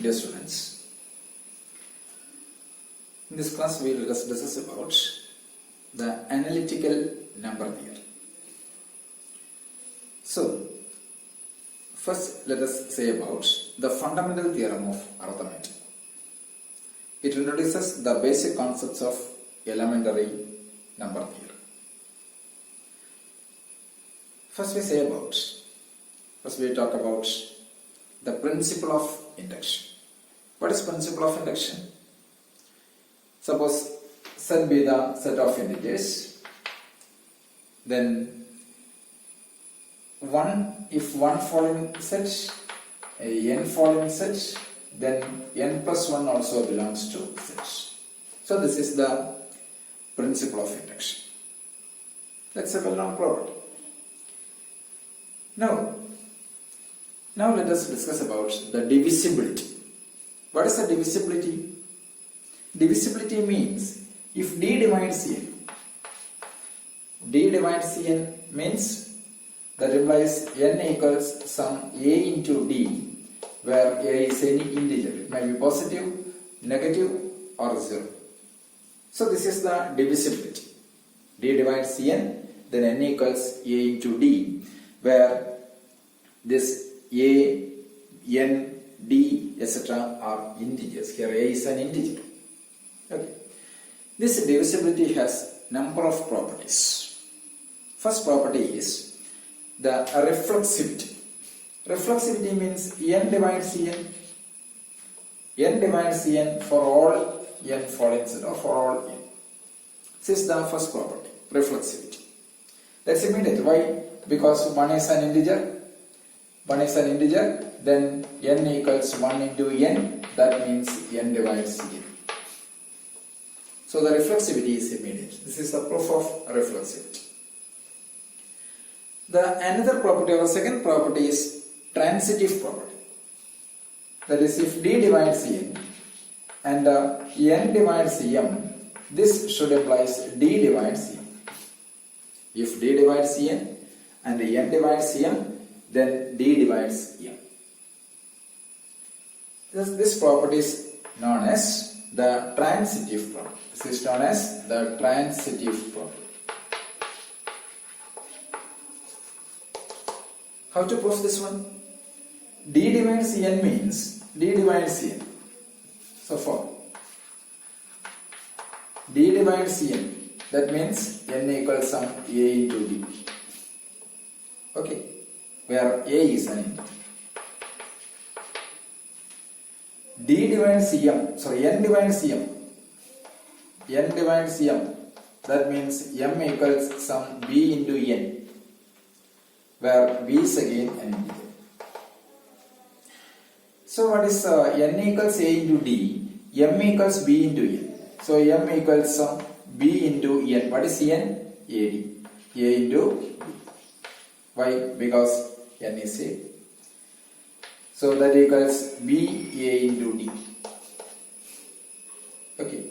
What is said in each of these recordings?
Dear students, in this class we will discuss about the analytical number theory. So, first let us say about the fundamental theorem of arithmetic. It introduces the basic concepts of elementary number theory. First we talk about the principle of induction. What is principle of induction? Suppose set be the set of integers, then if one following set, n following set, then n plus 1 also belongs to set. So this is the principle of induction. That's a well-known property. Now let us discuss about the divisibility. What is the divisibility? Divisibility means if D divides n means that implies n equals some a into d, where a is any integer. It may be positive, negative or 0. So this is the divisibility. D divides n, then n equals a into d, where this a, n, d, etc. are integers. Here a is an integer. Okay. This divisibility has number of properties. First property is the reflexivity. Reflexivity means n divides n. N divides n for all n following set or for all n. This is the first property, reflexivity. That's immediate. Why? Because 1 is an integer. 1 is an integer, then n equals 1 into n, that means n divides n. So the reflexivity is immediate. This is the proof of reflexivity. Another property or second property is transitive property. That is, if d divides n and n divides m, this should imply d divides n. If d divides n and n divides m, then d divides m. This property is known as the transitive property. This is known as the transitive property. How to prove this one? D divides n means d divides n. So for d divides n, that means n equals some a into d. Okay, where a is an integer. D divides m, sorry, n divides m. N divides m, that means m equals some b into n, where b is again an integer. So what is n equals a into d, m equals b into n. So m equals some b into n. What is n? ad. A into b. Why? Because n is a. So that equals b a into d. Okay.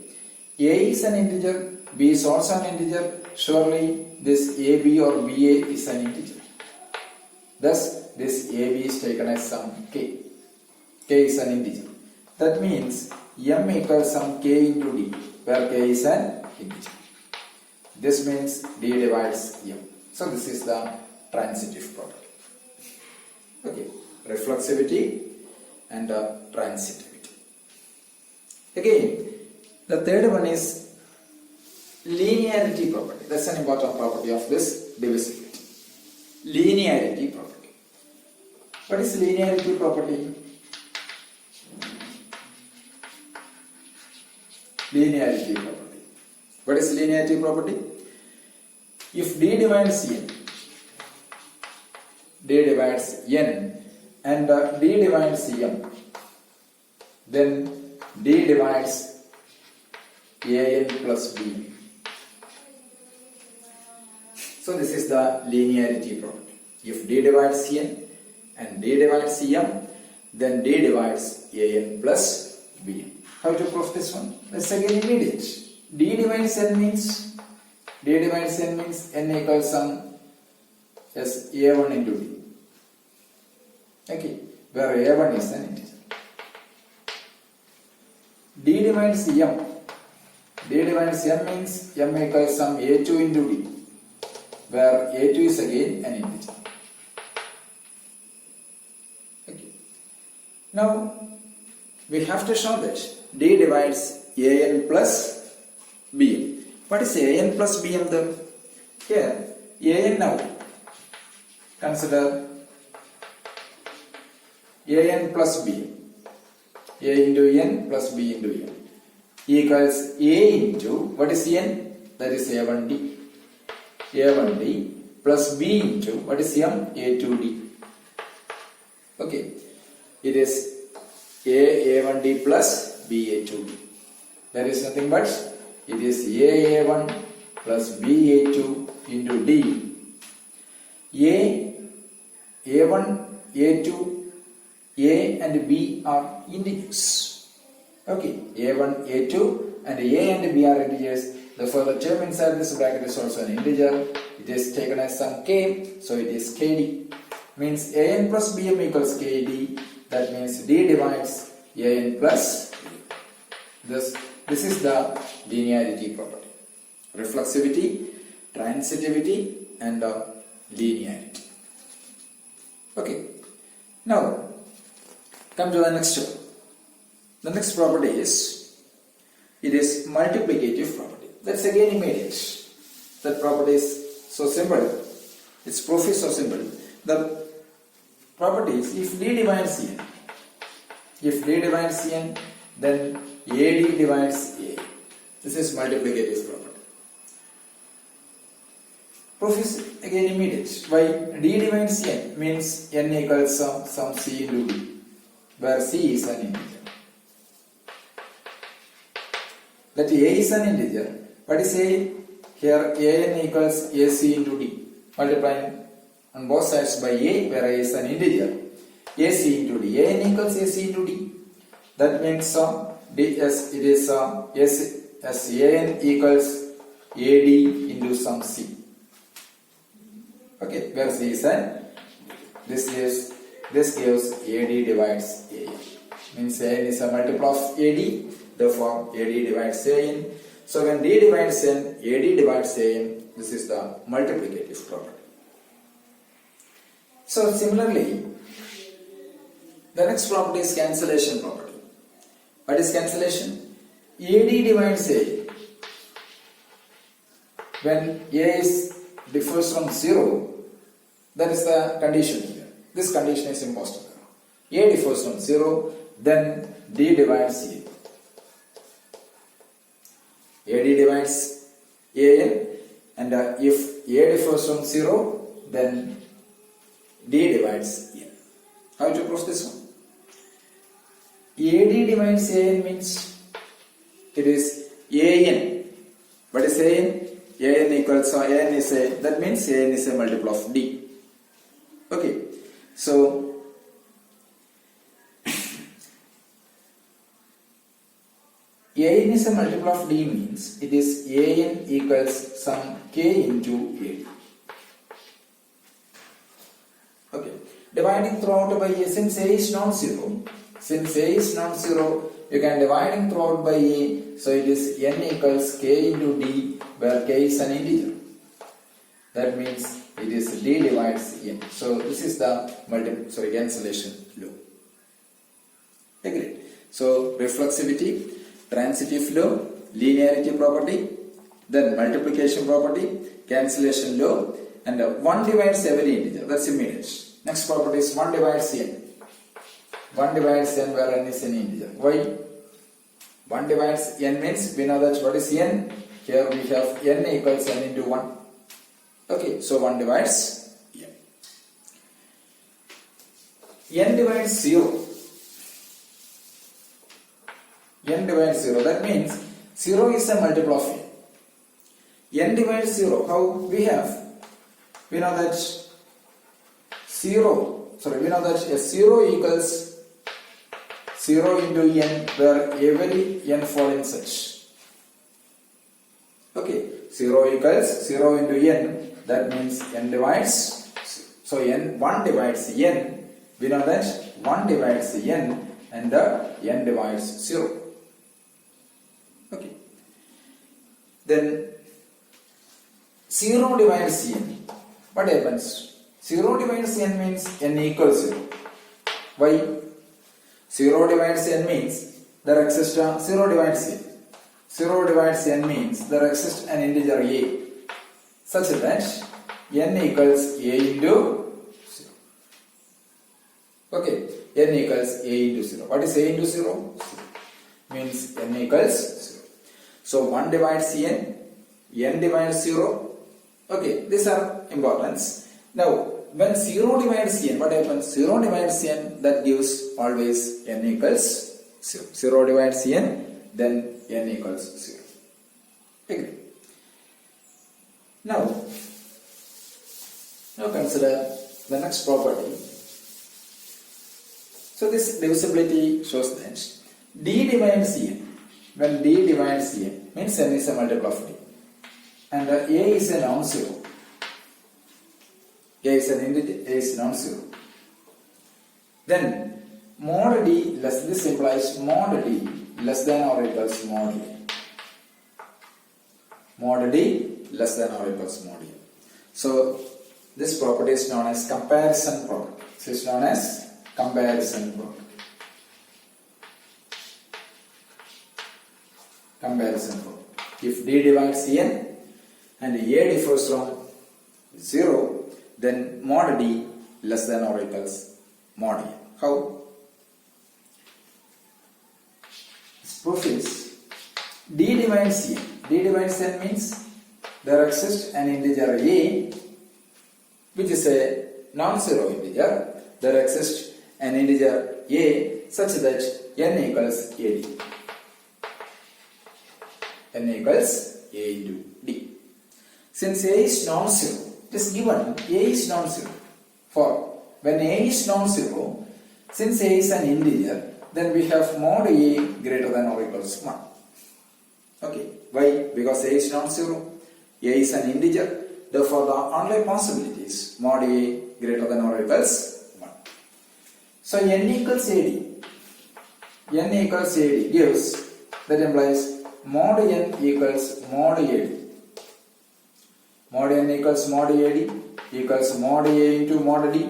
A is an integer, b is also an integer. Surely this ab or ba is an integer. Thus this ab is taken as some k. K is an integer. That means m equals some k into d, where k is an integer. This means d divides m. So this is the transitive property. Okay, reflexivity and transitivity. Again, the third one is linearity property. That's an important property of this divisibility. Linearity property. What is linearity property? Linearity property. What is linearity property? If d divides n, and d divides m, then d divides an plus b. So this is the linearity property. If d divides n and d divides m, then d divides an plus b. How to prove this one? Let's again immediate. D divides n means n equals some as a1 into d. Okay, where a1 is an integer. D divides M. D divides M means M equals some A2 into D, where A2 is again an integer. Okay. Now we have to show that D divides AN plus BM. What is AN plus BM then? Here AN now consider AN plus BM. A into N plus B into N equals A into, what is N? That is A1D. A1D plus B into, what is M? A2D. Okay. It is A1D plus B A2D. There is nothing but it is A1 plus BA2 into D. A1, A2, A and B are integers. Okay, A1, A2 and A and B are integers. Therefore, the term inside this bracket is also an integer. It is taken as some K, so it is KD. Means AN plus BM equals KD. That means D divides AN plus B. This is the linearity property. Reflexivity, transitivity and linearity. Okay. Now, come to the next one. The next property is, it is multiplicative property. That's again immediate. That property is so simple. Its proof is so simple. The property is, if D divides N, then AD divides A. This is multiplicative property. Proof is again immediate. Why? D divides N means N equals some C into D, where C is an integer. That A is an integer. What is A? Here AN equals AC into D. Multiplying on both sides by A, where A is an integer. AC into D. AN equals AC into D. That means it is as AN equals AD into some C. Okay, where C is an, this gives AD divides AN. Means AN is a multiple of AD, therefore AD divides AN. So when D divides N, AD divides AN, this is the multiplicative property. So similarly, the next property is cancellation property. What is cancellation? AD divides A. When A differs from 0, that is the condition here. This condition is impossible. A differs from 0, then D divides A. AD divides AN, and if A differs from 0, then D divides N. How to prove this one? AD divides AN means it is AN. What is AN? AN equals, so AN is a, that means AN is a multiple of D. Okay, so AN is a multiple of D means it is AN equals some K into AD. Okay, dividing throughout by A, since A is non-zero, you can dividing throughout by A, so it is N equals K into D, where K is an integer. That means it is D divides N. So this is the cancellation law. Agreed. So reflexivity, transitive law, linearity property, then multiplication property, cancellation law, and 1 divides every integer. That's immediate. Next property is 1 divides N. 1 divides N where N is an integer. Why? 1 divides N means we know that what is N? Here we have N equals N into 1. Okay, so 1 divides N. N divides 0. N divides 0. That means 0 is a multiple of N. N divides 0. How? We know that a 0 equals 0 into N, where every N fall in such. Okay, 0 equals 0 into N, that means N divides, so 1 divides N, we know that 1 divides N and the N divides 0. then 0 divides n. What happens? 0 divides n means n equals 0. Why? 0 divides n means there exists 0 divides n. 0 divides n means there exists an integer a such that n equals a into 0. Okay, n equals a into 0. What is a into 0? 0. Means n equals 0. So 1 divides n divides 0. Okay, these are importance. Now, when 0 divides n, what happens? 0 divides n, that gives always n equals 0. 0 divides n, then n equals 0. Agree? Now consider the next property. So this divisibility shows that d divides n. When d divides n, means n is a multiple of d. And a is a non-zero. A is an integer, a is non-zero. Then mod d less, this implies mod d less than or equals mod a. Mod d less than or equals mod a. So this property is known as comparison property. This is known as comparison property. Comparison property. If d divides n and a differs from 0, then mod d less than or equals mod a. How? This proof is d divides n. D divides n means there exists an integer a which is a non-zero integer. There exists an integer a such that n equals ad. N equals a into d. Since a is non-zero, it is given a is non-zero. For when a is non-zero, since a is an integer, then we have mod a greater than or equals 1. Okay, why? Because a is non-zero, a is an integer. Therefore, the only possibility is mod a greater than or equals 1. So n equals ad. N equals ad gives, that implies mod n equals mod ad. Mod n equals mod ad equals mod a into mod d.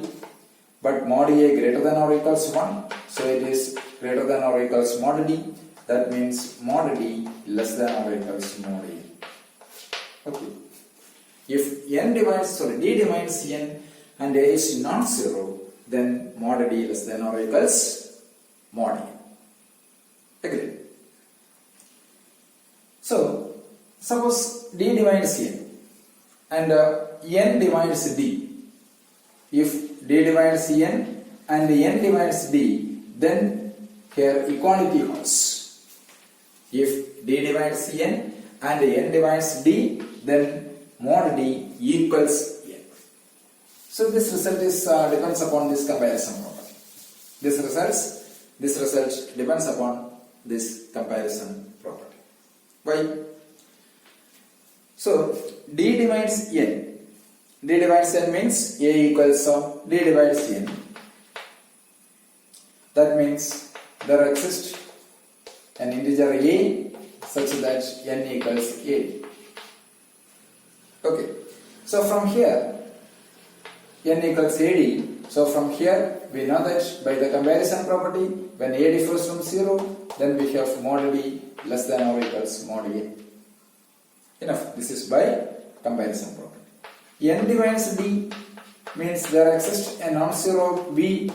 But mod a greater than or equals 1. So it is greater than or equals mod d. That means mod d less than or equals mod a. Okay. If d divides n and a is non-zero, then mod d less than or equals mod a. Agree? So, suppose d divides n and n divides d. If d divides n and n divides d, then here equality holds. If d divides n and n divides d, then mod d equals n. So this result is depends upon this comparison property. This result depends upon this comparison property. Why? So d divides n. D divides n means a equals d divides n. That means there exists an integer a such that n equals a. Okay. So from here n equals ad. So from here we know that by the comparison property, when a differs from 0, then we have mod d less than or equals mod a. Enough. This is by comparison property. N divides d means there exists a non-zero b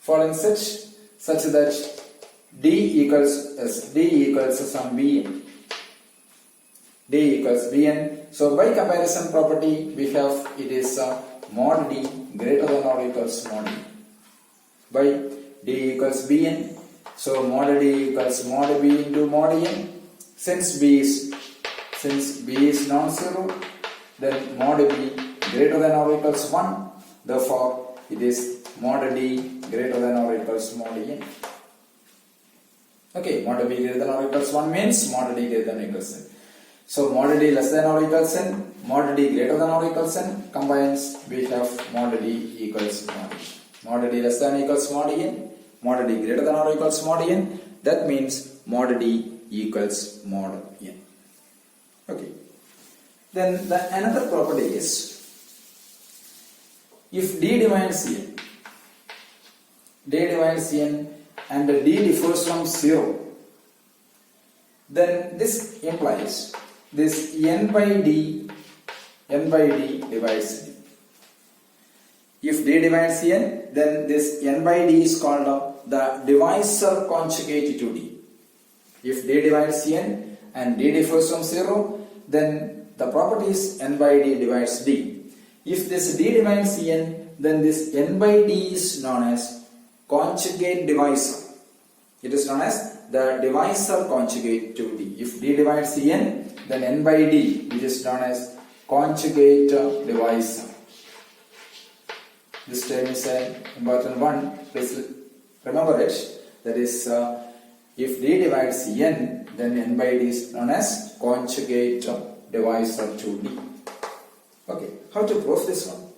following such that d equals some bn. D equals bn. So by comparison property, we have it is mod d greater than or equals mod d. By d equals bn, so mod d equals mod b into mod n. Since b is non-zero, then mod b greater than or equals 1. Therefore, it is mod d greater than or equals mod n. Okay, mod b greater than or equals 1 means mod d greater than or equals n. So mod d less than or equals n, mod d greater than or equals n, combines we have mod d equals mod n. Mod d less than or equals mod n, mod d greater than or equals mod n, that means mod d equals mod n. Okay. Then another property is, if D divides n and D differs from 0, then this implies this n by d divides d. If D divides n, then this n by d is called the divisor conjugate to d. If D divides n and d differs from 0, then the property is n by d divides d. If this d divides n, then this n by d is known as conjugate divisor. It is known as the divisor conjugate to d. If d divides n, then n by d, which is known as conjugate divisor. This term is an important one. Please remember it. That is, if d divides n, then n by d is known as conjugate divisor to d. Okay, how to prove this one?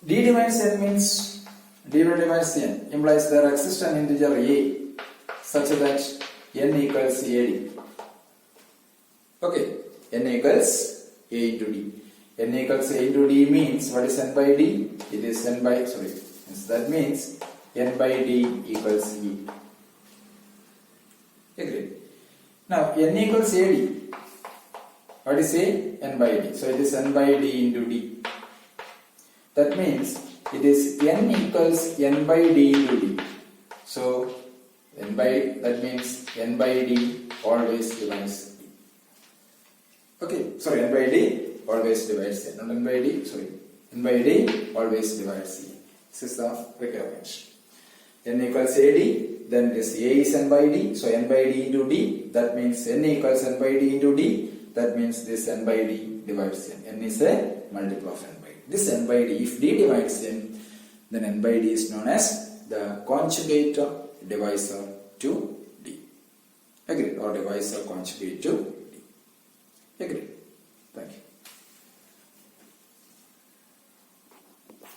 D divides n means d divides n implies there exists an integer a such that n equals ad. Okay, n equals a into d. N equals a into d means what is n by d? It is n by, that means n by d equals e. Agreed. Now n equals ad. What is a? N by d. So it is n by d into d. That means it is n equals n by d into d. So that means n by d always divides d. Okay, sorry, n by d always divides n. Not n by d, sorry. N by d always divides e. This is the requirement. N equals ad, then this a is n by d. So n by d into d. That means n equals n by d into d. That means this n by d divides n. N is a multiple of n by d. This n by d, if d divides n, then n by d is known as the conjugate divisor to d. Agreed? Or divisor conjugate to